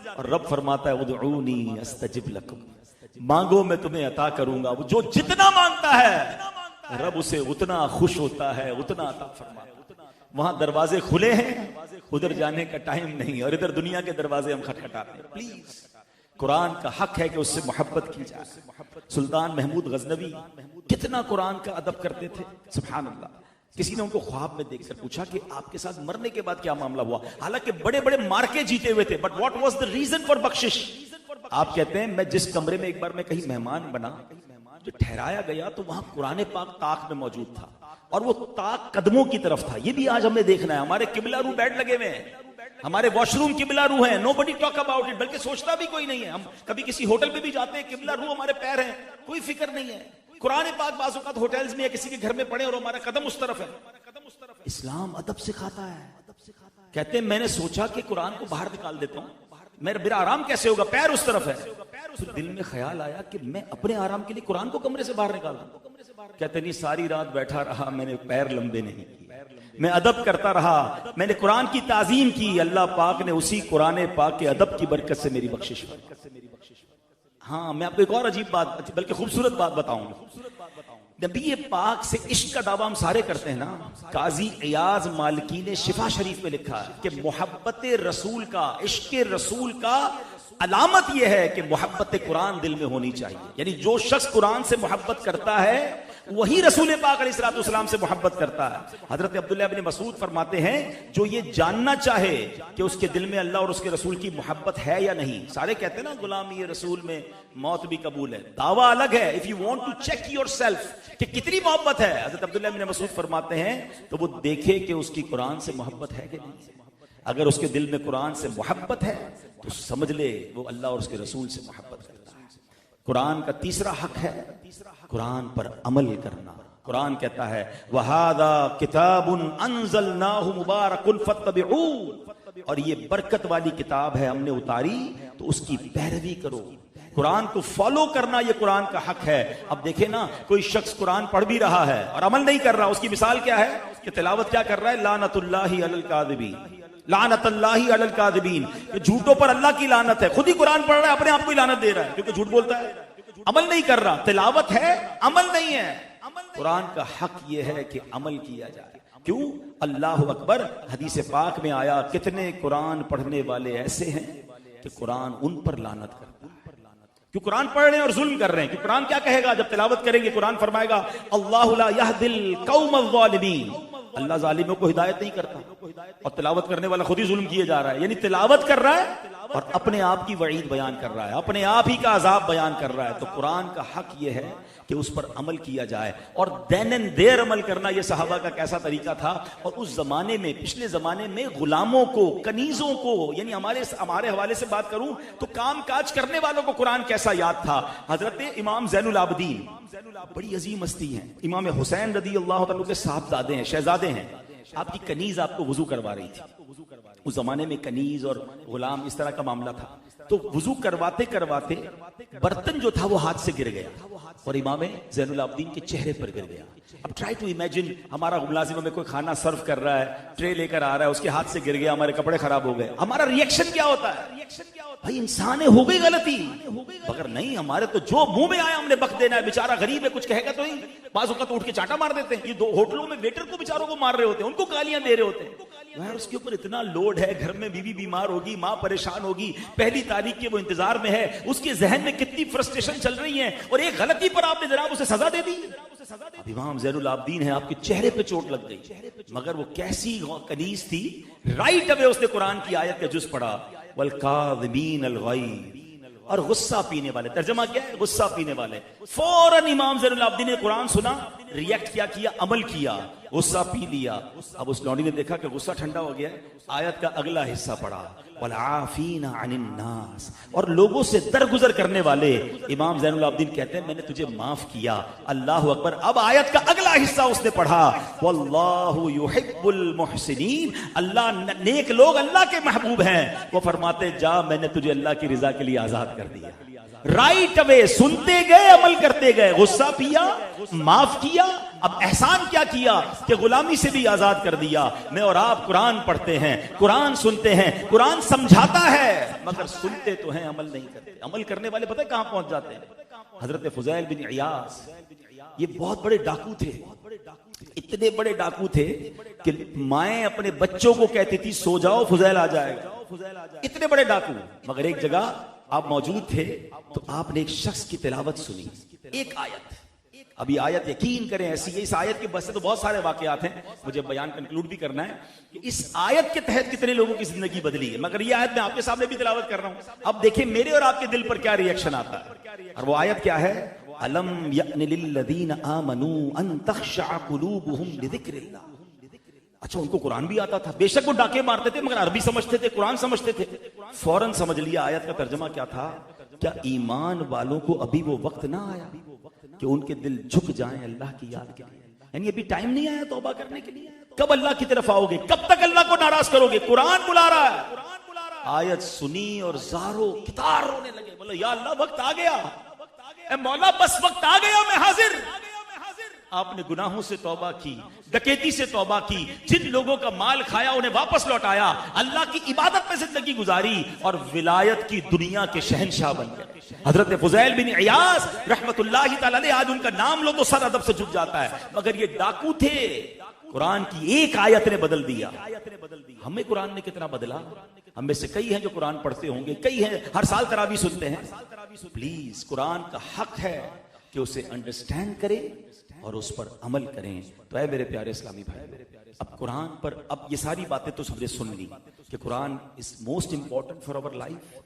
اور رب فرماتا ہے ادعونی استجب لکم، مانگو میں تمہیں عطا کروں گا. جو جتنا مانگتا ہے رب اسے اتنا خوش ہوتا ہے، اتنا عطا فرماتا ہے. وہاں دروازے کھلے ہیں، ادھر جانے کا ٹائم نہیں، اور ادھر دنیا کے دروازے ہم کھٹکھٹاتے ہیں. پلیز قرآن کا حق ہے کہ اس سے محبت کی جائے. سلطان محمود غزنوی کتنا قرآن کا ادب کرتے تھے. سبحان اللہ. کسی نے ان کو خواب میں دیکھ کر پوچھا کہ آپ کے ساتھ مرنے کے بعد کیا معاملہ ہوا؟ حالانکہ بڑے بڑے مارکے جیتے ہوئے تھے، but what was the reason for بخشش؟ آپ کہتے ہیں میں جس کمرے میں ایک بار میں کہیں مہمان بنا، جو ٹھہرایا گیا تو وہاں قرآن پاک طاق میں موجود تھا، اور وہ طاق قدموں کی طرف تھا. یہ بھی آج ہمیں دیکھنا ہے. ہمارے قبلہ رو بیڈ لگے ہوئے ہیں، ہمارے واش روم قبلہ رو ہیں. نو بڈی ٹاک اباؤٹ اٹ. بلکہ سوچتا بھی کوئی نہیں ہے. ہم کبھی کسی ہوٹل پہ بھی جاتے ہیں، قبلہ رو ہمارے پیر ہیں، کوئی فکر نہیں ہے. قرآن پاک بعض اوقات ہوٹلز میں یا کسی کے گھر میں پڑے اور ہمارا قدم اس طرف ہے. اسلام ادب سکھاتا ہے. کہتے ہیں میں نے سوچا کہ قرآن کو باہر نکال دیتا ہوں، میرا آرام کیسے ہوگا؟ پیر اس طرف ہے. پھر دل میں خیال آیا کہ میں اپنے آرام کے لیے قرآن کو کمرے سے باہر نکال دوں. کہتے نہیں ساری رات بیٹھا رہا، میں نے پیر لمبے نہیں کیے، میں ادب کرتا رہا، میں نے قرآن کی تعظیم کی. اللہ پاک نے اسی قرآن پاک کے ادب کی برکت سے میری بخشش کی. ہاں میں آپ کو ایک اور عجیب بات بلکہ خوبصورت بات بتاؤں. نبی پاک سے عشق کا دعویٰ ہم سارے کرتے ہیں نا. قاضی ایاز مالکی نے شفا شریف میں لکھا ہے کہ محبت رسول کا، عشق رسول کا علامت یہ ہے کہ محبت قرآن دل میں ہونی چاہیے. یعنی جو شخص قرآن سے محبت کرتا ہے وہی رسول پاک علیہ الصلوۃ والسلام سے محبت کرتا ہے. حضرت عبداللہ ابن مسعود فرماتے ہیں جو یہ جاننا چاہے کہ اس کے دل میں اللہ اور اس کے رسول کی محبت ہے یا نہیں. سارے کہتے ہیں نا غلامی رسول میں موت بھی قبول ہے، دعویٰ الگ ہے. If you want to check yourself کہ کتنی محبت ہے، حضرت عبداللہ ابن مسعود فرماتے ہیں تو وہ دیکھے کہ اس کی قرآن سے محبت ہے کہ نہیں. اگر اس کے دل میں قرآن سے محبت ہے تو سمجھ لے وہ اللہ اور اس کے رسول سے محبت کرتا ہے. قرآن کا تیسرا حق ہے قرآن پر عمل کرنا. قرآن کہتا ہے وَهَذَا كِتَابٌ أَنزَلْنَاهُ مُبَارَكٌ فَاتَّبِعُوهُ، اور یہ برکت والی کتاب ہے ہم نے اتاری تو اس کی پیروی کرو. قرآن کو فالو کرنا یہ قرآن کا حق ہے. اب دیکھیں نا، کوئی شخص قرآن پڑھ بھی رہا ہے اور عمل نہیں کر رہا، اس کی مثال کیا ہے کہ تلاوت کیا کر رہا ہے؟ لعنت اللہ علی الکاذبین، لعنت اللہ علی الکاذبین، کہ جھوٹوں پر اللہ کی لعنت ہے. خود ہی قرآن پڑھ رہا ہے، اپنے آپ کو ہی لعنت دے رہا ہے کیونکہ جھوٹ بولتا ہے. عمل نہیں کر رہا. تلاوت ہے، عمل نہیں ہے. قرآن کا حق یہ ہے کہ عمل کیا جائے. کیوں؟ اللہ اکبر. حدیث پاک میں آیا کتنے قرآن پڑھنے والے ایسے ہیں کہ قرآن ان پر لعنت کرتا ہے. کیوں؟ قرآن پڑھ رہے ہیں اور ظلم کر رہے ہیں. کہ قرآن کیا کہے گا جب تلاوت کریں گے؟ قرآن فرمائے گا اللہ لا یہدی القوم الظالمین، اللہ ظالموں کو ہدایت نہیں کرتا. اور تلاوت کرنے والا خود ہی ظلم کیے جا رہا ہے. یعنی تلاوت کر رہا ہے اور اپنے آپ کی وعید بیان کر رہا ہے، اپنے آپ ہی کا عذاب بیان کر رہا ہے. تو قرآن کا حق یہ ہے کہ اس پر عمل کیا جائے. اور دین اینڈ دیر عمل کرنا یہ صحابہ کا کیسا طریقہ تھا. اور اس زمانے میں، پچھلے زمانے میں غلاموں کو، کنیزوں کو، یعنی ہمارے حوالے سے بات کروں تو کام کاج کرنے والوں کو قرآن کیسا یاد تھا. حضرت امام زین العابدین بڑی عظیم ہستی ہیں. امام حسین رضی اللہ تعالیٰ کے صاحبزادے ہیں، شہزادے ہیں. آپ کی کنیز آپ کو وضو کروا رہی تھی. اس زمانے میں کنیز اور غلام اس طرح کا معاملہ تھا. تو وضو کرواتے کرواتے برتن جو تھا وہ ہاتھ سے گر گیا اور امام زین العابدین کے چہرے پر گر گیا. اب ٹرائی ٹو امیجن، ہمارا ملازم ہمیں کوئی کھانا سرو کر رہا ہے، ٹرے لے کر آ رہا ہے، اس کے ہاتھ سے گر گیا، ہمارے کپڑے خراب ہو گئے. ہمارا ریئیکشن کیا ہوتا ہے؟ بھائی انسان ہے، ہو گئی غلطی، مگر نہیں، ہمارے تو جو منہ میں آیا ہم نے بک دینا ہے. بیچارہ غریب ہے، کچھ کہے گا تو ہی. بعض اوقات اٹھ کے چانٹا مار دیتے ہیں. یہ دو ہوٹلوں میں ویٹر کو بیچاروں کو مار رہے ہوتے ہیں، ان کو گالیاں دے رہے ہوتے ہیں. یار اس کے اوپر اتنا لوڈ ہے، گھر میں بیوی بیمار ہوگی، ماں پریشان ہوگی، پہلی تاریخ کے وہ انتظار میں ہے، اس کے ذہن میں کتنی فرسٹریشن چل رہی ہے، اور ایک غلطی پر آپ نے جناب اسے سزا دے دی. اب امام زین العابدین ہے، آپ کے چہرے پہ چوٹ لگ گئی، مگر وہ کیسی کنیز تھی. رائٹ اوے اس نے قرآن کی آیت کا جز پڑھا والکاظمین الغیظ، اور غصہ پینے والے. ترجمہ کیا ہے؟ غصہ پینے والے. فوراً امام زین العابدین نے قرآن سنا، ریئیکٹ کیا، عمل کیا، غصہ پی لیا. اب اس لونڈی نے دیکھا کہ غصہ ٹھنڈا ہو گیا، آیت کا اگلا حصہ پڑھا والعافین عن الناس، اور لوگوں سے درگزر کرنے والے. امام زین العابدین کہتے ہیں میں نے تجھے معاف کیا. اللہ اکبر. اب آیت کا اگلا حصہ اس نے پڑھا واللہ یحب المحسنین، اللہ نیک لوگ اللہ کے محبوب ہیں. وہ فرماتے جا میں نے تجھے اللہ کی رضا کے لیے آزاد کر دیا. رائٹ اوے سنتے گئے، عمل کرتے گئے، غصہ پیا، معاف کیا. اب احسان کیا کیا کہ غلامی سے بھی آزاد کر دیا. میں اور آپ قرآن پڑھتے ہیں، قرآن سنتے ہیں، قرآن سمجھاتا ہے، مگر سنتے تو ہیں، عمل نہیں کرتے. عمل کرنے والے پتہ کہاں پہنچ جاتے ہیں؟ حضرت فضیل بن عیاض یہ بہت بڑے ڈاکو تھے. اتنے بڑے ڈاکو تھے کہ مائیں اپنے بچوں کو کہتی تھی سو جاؤ فضیل آ جائے گا. اتنے بڑے ڈاکو. مگر ایک جگہ آپ موجود تھے تو آپ نے ایک شخص کی تلاوت سنی، ایک آیت. اب یہ آیت یقین کریں ایسی ہے، اس آیت کے بس سے تو بہت سارے واقعات ہیں، مجھے بیان کنکلوڈ بھی کرنا ہے کہ اس آیت کے تحت کتنے لوگوں کی زندگی بدلی ہے. مگر یہ آیت میں آپ کے سامنے بھی تلاوت کر رہا ہوں. اب دیکھیں میرے اور آپ کے دل پر کیا ریئیکشن آتا ہے. اور وہ آیت کیا ہے؟ الم یأن للذین آمنوا ان تخشع قلوبهم لذکر اللہ. اچھا ان کو قرآن بھی آتا تھا، بے شک وہ ڈاکے مارتے تھے مگر عربی سمجھتے تھے، قرآن سمجھتے تھے. فوراً سمجھ لیا آیت کا ترجمہ کیا تھا. کیا ایمان والوں کو ابھی وہ وقت نہ آیا کہ ان کے دل جھک جائیں اللہ کی یاد کے لیے؟ یعنی ابھی ٹائم نہیں آیا توبہ کرنے کے لیے؟ کب اللہ کی طرف آؤ گے؟ کب تک اللہ کو ناراض کرو گے؟ قرآن بلا رہا ہے. آیت سنی اور زارو کتار رونے لگے، بولے یا اللہ وقت آ گیا، اے مولا بس وقت آ گیا، میں حاضر. آپ نے گناہوں سے توبہ کی، ڈکیتی سے توبہ کی، جن لوگوں کا مال کھایا انہیں واپس لوٹایا، اللہ کی عبادت میں زندگی گزاری اور ولایت کی دنیا کے شہنشاہ بن گئے. حضرت فضیل بن عیاض رحمت اللہ تعالی علیہ، آج ان کا نام لو تو سر ادب سے جھک جاتا ہے، مگر یہ ڈاکو تھے. قرآن کی ایک آیت نے بدل دیا. ہمیں قرآن نے کتنا بدلا. ہم میں سے کئی ہیں جو قرآن پڑھتے ہوں گے، کئی ہیں ہر سال تراویح سنتے ہیں. پلیز قرآن کا حق ہے کہ اسے انڈرسٹینڈ کریں اور اس پر عمل کریں. تو اے میرے پیارے اسلامی بھائی، اب قرآن پر اب یہ ساری باتیں تو سب نے سن لی کہ Quran is most important for our life.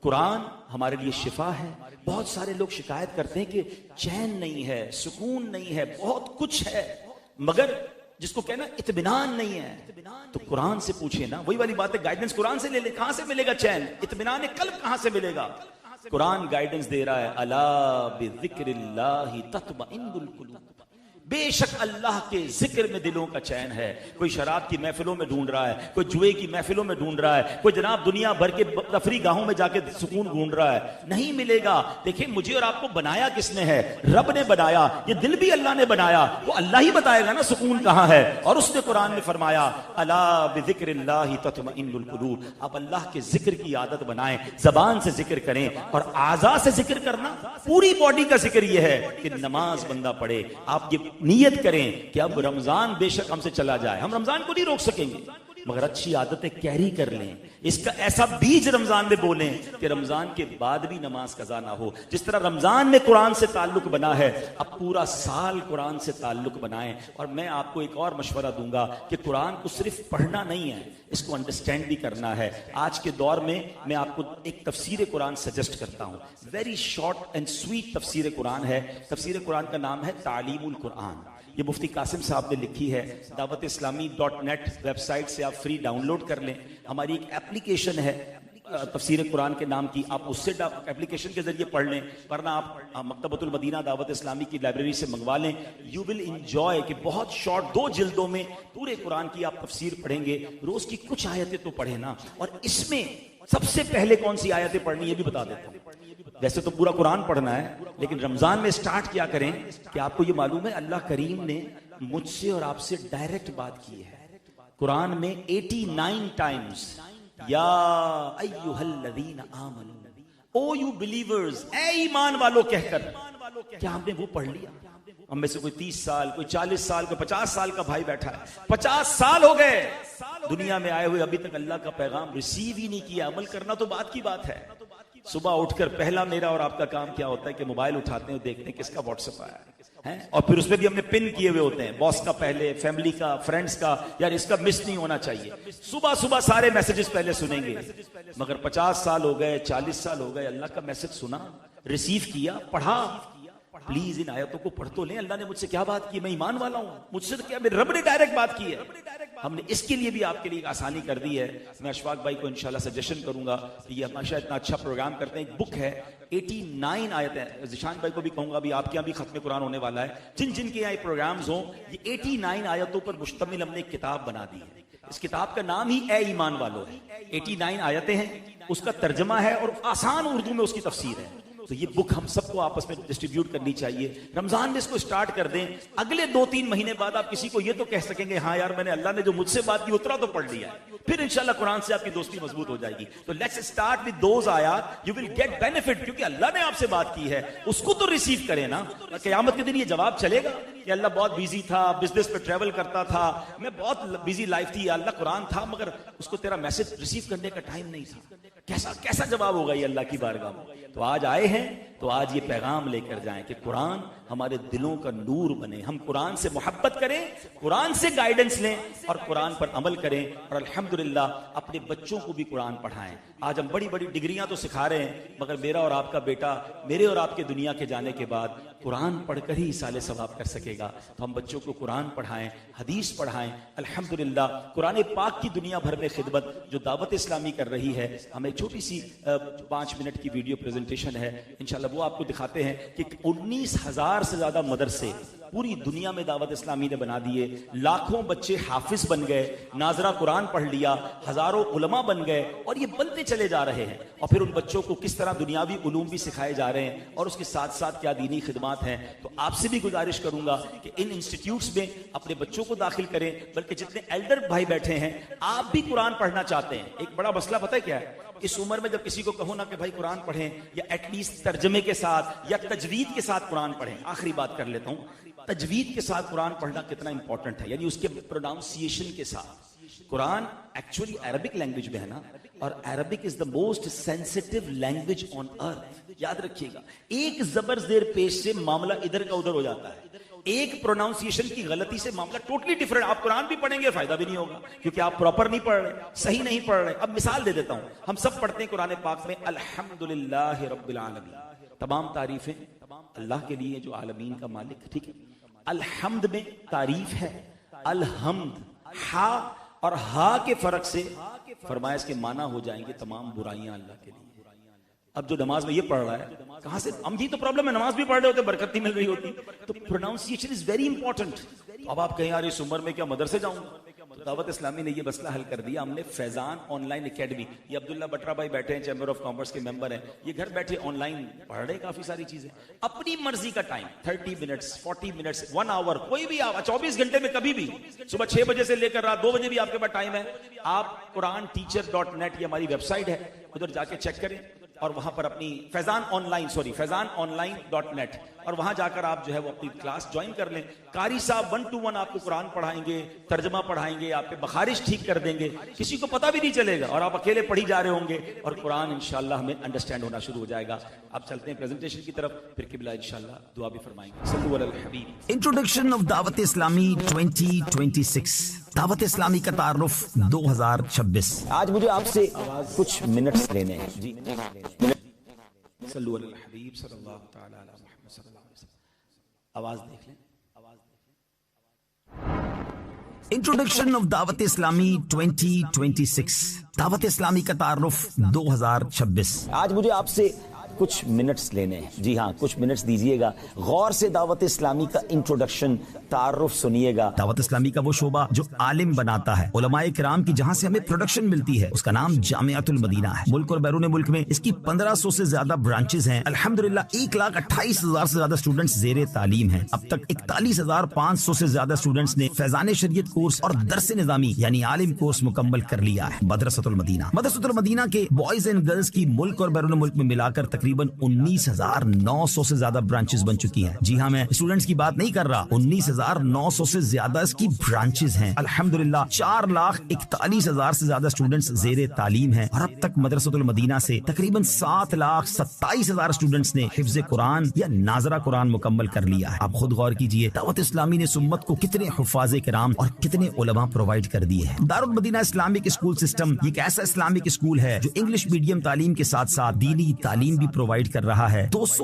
Quran ہمارے لیے شفا ہے. بہت سارے لوگ شکایت کرتے ہیں کہ چین نہیں ہے، سکون نہیں ہے، بہت کچھ ہے مگر جس کو کہنا اطمینان نہیں ہے. تو قرآن سے پوچھیں نا، وہی والی بات ہے، گائیڈنس قرآن سے لے لے. کہاں سے ملے گا چین؟ اطمینان قلب کہاں سے ملے گا؟ قرآن گائیڈنس دے رہا ہے، الا بذکر اللہ تطمئن القلوب، بے شک اللہ کے ذکر میں دلوں کا چین ہے۔ کوئی شراب کی محفلوں میں ڈھونڈ رہا ہے، کوئی جوئے کی محفلوں میں ڈھونڈ رہا ہے، کوئی جناب دنیا بھر کے تفریح گاہوں میں جا کے سکون ڈھونڈ رہا ہے، نہیں ملے گا۔ دیکھیں مجھے اور آپ کو بنایا کس نے ہے؟ رب نے بنایا، یہ دل بھی اللہ نے بنایا، وہ اللہ ہی بتائے گا نا سکون کہاں ہے۔ اور اس نے قرآن میں فرمایا الا بذکر اللہ تطمئن القلوب، آپ اللہ کے ذکر کی عادت بنائیں، زبان سے ذکر کریں، اور اعضاء سے ذکر کرنا، پوری باڈی کا ذکر یہ ہے کہ نماز بندہ پڑھے۔ آپ یہ نیت کریں کہ اب رمضان بے شک ہم سے چلا جائے، ہم رمضان کو نہیں روک سکیں گے، مگر اچھی عادتیں کیری کر لیں، اس کا ایسا بیج رمضان میں بولیں کہ رمضان کے بعد بھی نماز قضا نہ ہو۔ جس طرح رمضان میں قرآن سے تعلق بنا ہے، اب پورا سال قرآن سے تعلق بنائیں۔ اور میں آپ کو ایک اور مشورہ دوں گا کہ قرآن کو صرف پڑھنا نہیں ہے، اس کو انڈرسٹینڈ بھی کرنا ہے۔ آج کے دور میں آپ کو ایک تفسیر قرآن سجیسٹ کرتا ہوں، ویری شارٹ اینڈ سویٹ تفسیر قرآن ہے۔ تفسیر قرآن کا نام ہے تعلیم القرآن، یہ مفتی قاسم صاحب نے لکھی ہے۔ دعوت اسلامی .net ویب سائٹ سے آپ فری ڈاؤن لوڈ کر لیں۔ ہماری ایک اپلیکیشن ہے تفسیر قرآن کے نام کی، آپ اس سے اپلیکیشن کے ذریعے پڑھ لیں، ورنہ آپ مکتبۃ المدینہ دعوت اسلامی کی لائبریری سے منگوا لیں۔ یو ول انجوائے کہ بہت شارٹ 2 جلدوں میں پورے قرآن کی آپ تفسیر پڑھیں گے۔ روز کی کچھ آیتیں تو پڑھیں نا، اور اس میں سب سے پہلے کون سی آیتیں پڑھنی یہ بھی بتا دیتا ہوں۔ ویسے تو پورا قرآن پڑھنا ہے، لیکن رمضان میں سٹارٹ کیا کریں کہ آپ کو یہ معلوم ہے اللہ کریم نے مجھ سے اور آپ سے ڈائریکٹ بات کی ہے۔ قرآن میں 89 ٹائمز یا ایھا الذین آمنوا، او یو بلیورز، اے ایمان والو کہہ کر، کیا ہم نے وہ پڑھ لیا؟ ہم میں سے کوئی 30 سال، کوئی 40 سال، کوئی 50 سال کا بھائی بیٹھا ہے، 50 سال ہو گئے دنیا میں آئے ہوئے، ابھی تک اللہ کا پیغام ریسیو ہی نہیں کیا۔ عمل کرنا تو بات کی بات ہے۔ صبح اٹھ کر پہلا میرا اور آپ کا کام کیا ہوتا ہے کہ موبائل اٹھاتے ہیں اور دیکھتے ہیں کس کا واٹس ایپ آیا ہے، اور پھر اس میں بھی ہم نے پن کیے ہوئے ہوتے ہیں، باس کا پہلے، فیملی کا، فرینڈز کا، یار اس کا مس نہیں ہونا چاہیے۔ صبح صبح سارے میسیجز پہلے سنیں گے، مگر 50 سال ہو گئے، 40 سال ہو گئے، اللہ کا میسج سنا، ریسیو کیا، پڑھا؟ پلیز ان آیتوں کو پڑھ تو لیں۔ اللہ نے مجھ سے کیا بات کی؟ میں ایمان والا ہوں، مجھ سے کیا، میرے رب نے ڈائریکٹ بات کی ہے۔ ہم نے اس کے لیے بھی آپ کے لیے ایک آسانی کر دی ہے۔ میں اشفاق بھائی کو انشاءاللہ سجیشن کروں گا کہ یہ ہمیشہ اتنا اچھا پروگرام کرتے ہیں، ایک بک ہے 89 آیتیں، ذیشان بھائی کو بھی کہوں گا ابھی آپ کے یہاں بھی ختم قرآن ہونے والا ہے، جن کے یہاں پروگرامز ہوں، یہ 89 آیتوں پر مشتمل ہم نے ایک کتاب بنا دی ہے۔ اس کتاب کا نام ہی اے ایمان والو ہے۔ 89 آیتیں ہیں، اس کا ترجمہ ہے اور آسان اردو میں اس کی تفسیر ہے۔ تو یہ بک ہم سب کو آپس میں ڈسٹریبیوٹ کرنی چاہیے۔ رمضان میں اس کو سٹارٹ کر دیں، اگلے 2-3 مہینے بعد آپ کسی کو یہ تو کہہ سکیں گے ہاں یار میں نے اللہ نے جو مجھ سے بات کی اتنا تو پڑھ لیا ہے، پھر انشاءاللہ قرآن سے آپ کی دوستی مضبوط ہو جائے گی۔ تو لیٹس اسٹارٹ ود دوز آیات، یو ول گیٹ بینیفٹ، کیونکہ اللہ نے آپ سے بات کی ہے، اس کو تو ریسیو کریں نا۔ قیامت کے دن یہ جواب چلے گا کہ اللہ بہت بیزی تھا، بزنس پہ ٹریول کرتا تھا، میں بہت بیزی لائف تھی، اللہ قرآن تھا مگر اس کو تیرا میسج ریسیو کرنے کا ٹائم نہیں تھا۔ کیسا جواب ہوگا یہ اللہ کی بارگاہ میں؟ تو آج آئے ہیں تو آج یہ پیغام لے کر جائیں کہ قرآن ہمارے دلوں کا نور بنے، ہم قرآن سے محبت کریں، قرآن سے گائیڈنس لیں اور قرآن پر عمل کریں، اور الحمدللہ اپنے بچوں کو بھی قرآن پڑھائیں۔ آج ہم بڑی بڑی ڈگریاں تو سکھا رہے ہیں، مگر میرا اور آپ کا بیٹا میرے اور آپ کے دنیا کے جانے کے بعد قرآن پڑھ کر ہی اصالہ ثواب کر سکے گا۔ تو ہم بچوں کو قرآن پڑھائیں، حدیث پڑھائیں۔ الحمدللہ قرآن پاک کی دنیا بھر میں خدمت جو دعوت اسلامی کر رہی ہے، ہمیں چھوٹی سی 5 منٹ کی ویڈیو پریزنٹیشن ہے، انشاءاللہ وہ آپ کو دکھاتے ہیں کہ 19,000 سے زیادہ مدرسے پوری دنیا میں دعوت اسلامی نے بنا دیے، لاکھوں بچے حافظ بن گئے، ناظرہ قرآن پڑھ لیا، ہزاروں علماء بن گئے، اور یہ بنتے چلے جا رہے ہیں۔ اور پھر ان بچوں کو کس طرح دنیاوی علوم بھی سکھائے جا رہے ہیں، اور اس کے ساتھ ساتھ کیا دینی خدمات ہیں۔ تو آپ سے بھی گزارش کروں گا کہ ان انسٹیٹیوٹس میں اپنے بچوں کو داخل کریں، بلکہ جتنے ایلڈر بھائی بیٹھے ہیں آپ بھی قرآن پڑھنا چاہتے ہیں۔ ایک بڑا مسئلہ پتہ ہے کیا ہے؟ اس عمر میں جب کسی کو کہو نا کہ بھائی قرآن پڑھیں، یا ایٹ لیسٹ ترجمے کے ساتھ یا تجوید کے ساتھ قرآن پڑھیں، آخری بات کر لیتا ہوں، تجوید کے ساتھ قرآن پڑھنا کتنا امپورٹنٹ ہے، یعنی اس کے پروناؤنسیشن کے ساتھ۔ قرآن ایکچولی عربک لینگویج میں ہے نا، اور Arabic is the most sensitive language on earth, یاد رکھیے گا۔ ایک زبر زیر پیش سے معاملہ ادھر کا ادھر ہو جاتا ہے، ایک پروناؤنسیشن کی غلطی سے معاملہ ٹوٹلی ڈیفرنٹ۔ آپ قرآن بھی پڑھیں گے فائدہ بھی نہیں ہوگا، کیونکہ آپ پراپر نہیں پڑھ رہے، صحیح نہیں پڑھ رہے۔ اب مثال دے دیتا ہوں، ہم سب پڑھتے ہیں قرآن پاک میں الحمدللہ رب العالمین، تمام تعریفیں اللہ کے لیے جو عالمین کا مالک، ٹھیک ہے۔ الحمد میں تعریف ہے، الحمد ہا اور ہا کے فرق سے فرمایا اس کے معنی ہو جائیں گے تمام برائیاں اللہ کے لیے۔ اب جو نماز میں یہ پڑھ رہا ہے کہاں سے، ہم یہ تو پرابلم ہے، نماز بھی پڑھ رہے ہوتے برکت نہیں مل رہی ہوتی. تو پروناؤنسیشن از ویری امپورٹنٹ. اب آپ کہیں یار اس عمر میں کیا مدرسے جاؤں؟ تو دعوت اسلامی نے یہ مسئلہ حل کر دیا. ہم نے فیضان آن لائن اکیڈمی، یہ عبداللہ بٹرا بھائی بیٹھے ہیں چیمبر آف کامرس کے ممبر ہیں، یہ گھر بیٹھے آن لائن پڑھ رہے کافی ساری چیزیں اپنی مرضی کا ٹائم، 30 منٹس 40 منٹس 1 آور، کوئی بھی آپ 24 گھنٹے میں کبھی بھی، صبح 6 بجے سے لے کر رات 2 بجے بھی آپ کے پاس ٹائم ہے. آپ QuranTeacher.net یہ ہماری ویب سائٹ ہے، ادھر جا کے چیک کریں اور وہاں پر اپنی فیضان آن لائن.net اور وہاں جا کر آپ جو ہے وہ اپنی کلاس جوائن کر لیں. قاری صاحب 1 to 1 آپ کو قرآن پڑھائیں گے، ترجمہ پڑھائیں گے، آپ کے بخارش ٹھیک کر دیں گے، کسی کو پتہ بھی نہیں چلے گا اور آپ اکیلے پڑھی جا رہے ہوں گے اور قرآن انشاءاللہ ہمیں انڈرسٹینڈ ہونا شروع ہو جائے گا. اب چلتے ہیں پریزنٹیشن کی طرف، پھر قبلہ انشاءاللہ دعا بھی فرمائیں گے. صلو علی الحبیب. انٹروڈکشن آف دعوت اسلامی 2026، دعوت اسلامی کا تعارف 2026. آج مجھے آپ سے کچھ منٹس لینے ہیں. جی صلو علی الحبیب صلی اللہ تعالی علی محمد صلی اللہ علیہ وسلم. آواز دیکھ لیں. انٹروڈکشن آف دعوت اسلامی 2026، دعوت اسلامی کا تعارف 2026. آج مجھے آپ سے کچھ منٹس لینے ہیں. جی ہاں، کچھ منٹس دیجئے گا، غور سے دعوت اسلامی کا انٹروڈکشن، تعارف سنیے گا. دعوت اسلامی کا وہ شعبہ جو عالم بناتا ہے، علماء کرام کی جہاں سے ہمیں پروڈکشن ملتی ہے، اس کا نام جامعۃ المدینہ ہے. ملک اور بیرون ملک میں اس کی 1500 سے زیادہ برانچز ہیں. الحمدللہ 1,28,000 سے زیادہ اسٹوڈنٹس زیر تعلیم ہیں. اب تک 41,500 سے زیادہ اسٹوڈنٹس نے فیضان شریعت کورس اور درس نظامی یعنی عالم کورس مکمل کر لیا ہے. مدرسۃ المدینہ کے بوائز اینڈ گرلز کی ملک اور بیرون ملک میں ملا کر تقریباً 19,900 سے زیادہ برانچز بن چکی ہیں. جی ہاں، میں اسٹوڈنٹس کی بات نہیں کر رہا، 19,900 سے زیادہ اس کی برانچز ہیں. الحمدللہ 4,41,000 سے زیادہ اسٹوڈنٹس زیر تعلیم ہیں اور اب تک مدرسۃ المدینہ سے تقریباً 7,27,000 اسٹوڈنٹس نے حفظ قرآن یا ناظرہ قرآن مکمل کر لیا ہے. آپ خود غور کیجئے دعوت اسلامی نے امت کو کتنے حفاظ کرام اور کتنے علماء پرووائڈ کر دیے ہیں. دارالمدینہ اسلامک اسکول سسٹم ایک ایسا اسلامک اسکول ہے جو انگلش میڈیم تعلیم کے ساتھ ساتھ دینی تعلیم بھی پرووائڈ کر رہا ہے. 200